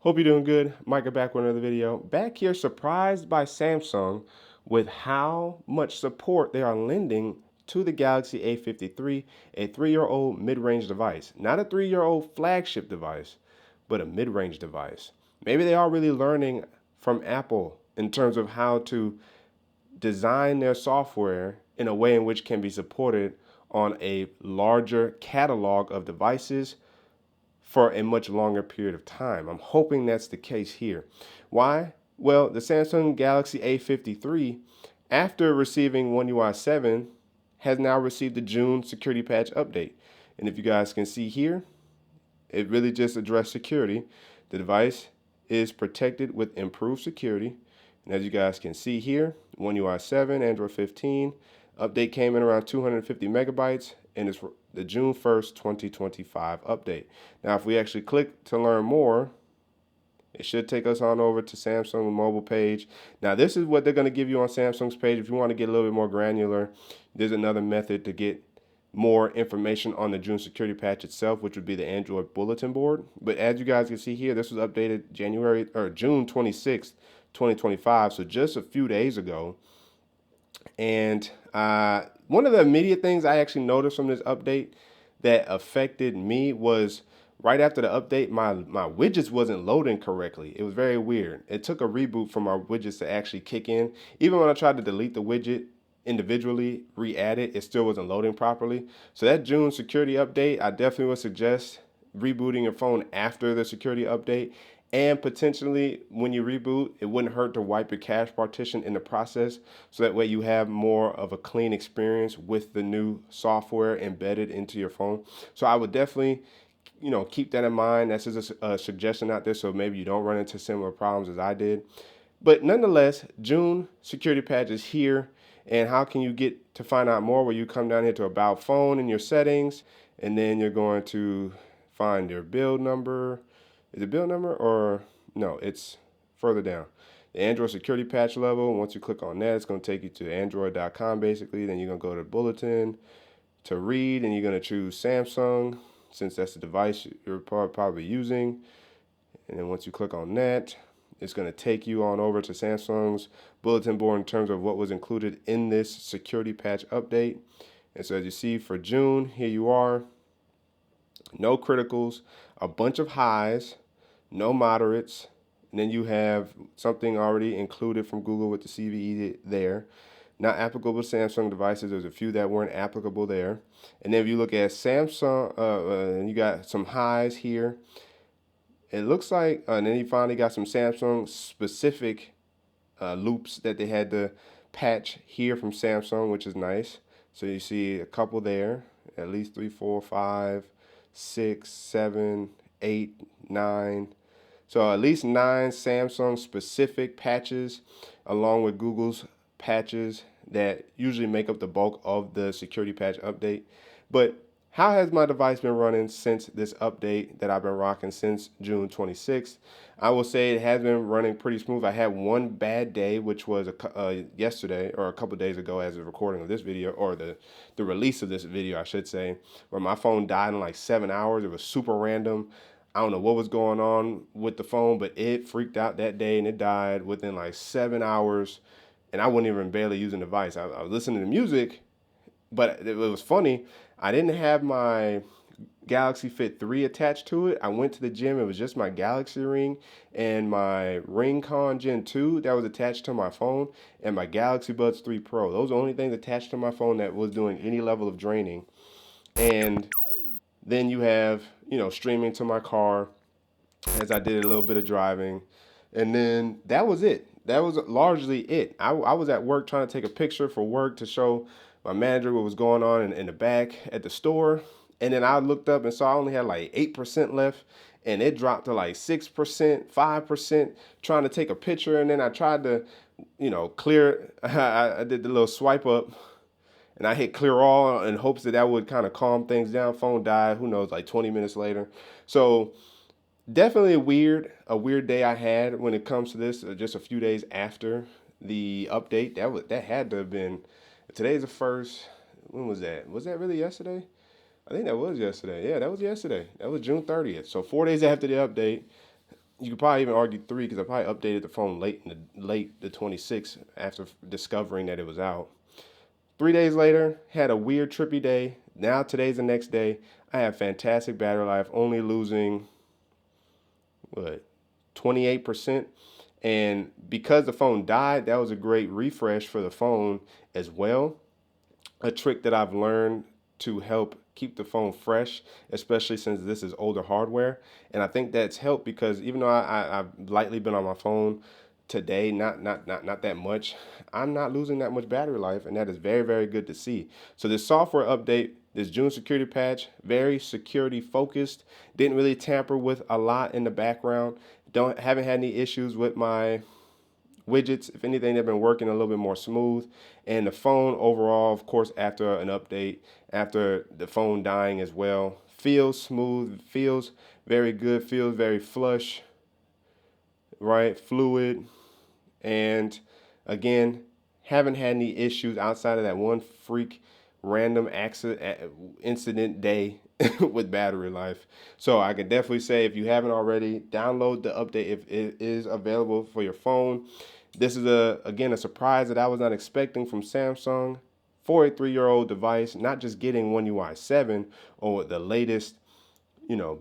Hope you're doing good. Micah back with another video. Back here surprised by Samsung with how much support they are lending to the Galaxy A53, a 3-year-old mid-range device. Not a 3-year-old flagship device, but a mid-range device. Maybe they are really learning from Apple in terms of how to design their software in a way in which can be supported on a larger catalog of devices for a much longer period of time. I'm hoping that's the case here. Why? Well, the Samsung Galaxy A53, after receiving One UI 7, has now received the June security patch update. And if you guys can see here, it really just addressed security. The device is protected with improved security. And as you guys can see here, One UI 7, Android 15, update came in around 250 megabytes, and it's the June 1st, 2025 update. Now, if we actually click to learn more, it should take us on over to Samsung mobile page. Now, this is what they're going to give you on Samsung's page. If you want to get a little bit more granular, there's another method to get more information on the June security patch itself, which would be the Android bulletin board. But as you guys can see here, this was updated June 26th, 2025, so just a few days ago. And one of the immediate things I actually noticed from this update that affected me was right after the update, my widgets wasn't loading correctly. It was very weird. It took a reboot for my widgets to actually kick in. Even when I tried to delete the widget individually, re-add it, it still wasn't loading properly. So that June security update, I definitely would suggest rebooting your phone after the security update. And potentially when you reboot, it wouldn't hurt to wipe your cache partition in the process, so that way you have more of a clean experience with the new software embedded into your phone. So I would definitely, keep that in mind. That's just a suggestion out there, so maybe you don't run into similar problems as I did. But nonetheless, June security patch is here. And how can you get to find out more? Well, you come down here to About Phone in your settings, and then you're going to find your build number. Is it build number or no? It's further down. The Android security patch level. Once you click on that, it's going to take you to android.com basically. Then you're going to go to bulletin to read, and you're going to choose Samsung since that's the device you're probably using. And then once you click on that, it's going to take you on over to Samsung's bulletin board in terms of what was included in this security patch update. And so as you see for June, here you are. No criticals, a bunch of highs, no moderates, and then you have something already included from Google with the CVE there. Not applicable to Samsung devices. There's a few that weren't applicable there. And then if you look at Samsung, you got some highs here. It looks like, and then you finally got some Samsung specific loops that they had to patch here from Samsung, which is nice. So you see a couple there, at least 3, 4, 5, 6, 7, 8, 9. So at least 9 Samsung specific patches along with Google's patches that usually make up the bulk of the security patch update. But how has my device been running since this update that I've been rocking since June 26th? I will say it has been running pretty smooth. I had one bad day, which was yesterday or a couple days ago as of the recording of this video, or the release of this video, I should say, where my phone died in like 7 hours. It was super random. I don't know what was going on with the phone, but it freaked out that day and it died within like 7 hours. And I wasn't even barely using the device. I was listening to music, but it was funny. I didn't have my Galaxy Fit 3 attached to it. I went to the gym. It was just my Galaxy Ring and my Ring Con Gen 2 that was attached to my phone, and my Galaxy Buds 3 Pro. Those are the only things attached to my phone that was doing any level of draining. And then you have, streaming to my car as I did a little bit of driving. And then that was it. That was largely it. I was at work trying to take a picture for work to show my manager what was going on in the back at the store. And then I looked up and saw I only had like 8% left. And it dropped to like 6%, 5%, trying to take a picture. And then I tried to, clear. I did the little swipe up. And I hit clear all in hopes that that would kind of calm things down. Phone died, who knows, like 20 minutes later. So definitely a weird day I had when it comes to this. Just a few days after the update, that had to have been. Today's the first. When was that? Was that really yesterday? I think that was yesterday. Yeah, that was yesterday. That was June 30th. So 4 days after the update, You could probably even argue 3 because I probably updated the phone late the 26th after discovering that it was out. 3 days later, had a weird trippy day. Now today's the next day. I have fantastic battery life, only losing what 28%. And because the phone died, that was a great refresh for the phone as well. A trick that I've learned to help keep the phone fresh, especially since this is older hardware. And I think that's helped because even though I've lightly been on my phone today, not that much, I'm not losing that much battery life, and that is very, very good to see. So this software update, this June security patch, very security focused. Didn't really tamper with a lot in the background. Haven't had any issues with my widgets. If anything, they've been working a little bit more smooth. And the phone overall, of course, after an update, after the phone dying as well, feels smooth, feels very good, feels very flush, right? Fluid. And again, haven't had any issues outside of that one freak random accident incident day with battery life. So I can definitely say, if you haven't already, download the update if it is available for your phone. This is again a surprise that I was not expecting from Samsung for a 3-year-old device. Not just getting One UI 7 or the latest,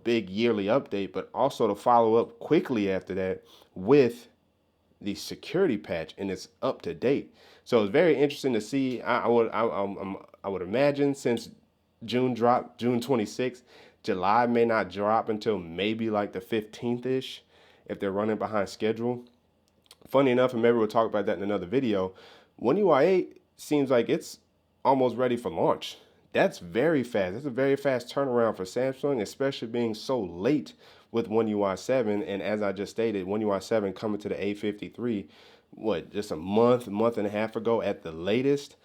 big yearly update, but also to follow up quickly after that with the security patch, and it's up to date. So it's very interesting to see. I would imagine since June dropped, June 26th, July may not drop until maybe like the 15th ish if they're running behind schedule. Funny enough, and maybe we'll talk about that in another video. One UI 8 seems like it's almost ready for launch. That's very fast. That's a very fast turnaround for Samsung, especially being so late with One UI 7. And as I just stated, One UI 7 coming to the A53, just a month and a half ago at the latest.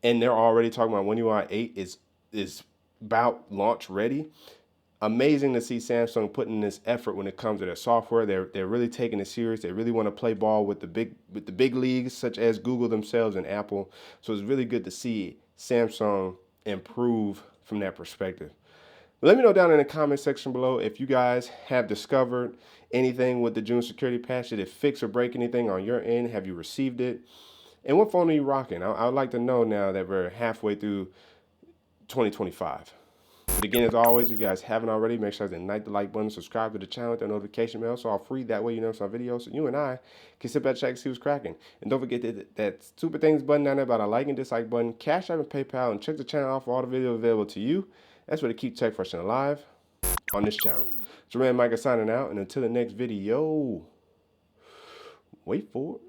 And they're already talking about One UI 8 is about launch ready. Amazing to see Samsung putting this effort when it comes to their software. They're really taking it serious. They really want to play ball with the big leagues, such as Google themselves and Apple. So it's really good to see Samsung improve from that perspective. Let me know down in the comment section below if you guys have discovered anything with the June security patch. Did it fix or break anything on your end? Have you received it? And what phone are you rocking? I would like to know now that we're halfway through 2025. But again, as always, if you guys haven't already, make sure to ignite the like button, subscribe to the channel with the notification bell so all free. That way you know some videos so you and I can sit back, check, and see what's cracking. And don't forget that stupid things button down there by the like and dislike button, Cash App and PayPal, and check the channel out for all the videos available to you. That's where to keep tech fresh and alive on this channel. It's your man Micah signing out, and until the next video, wait for it.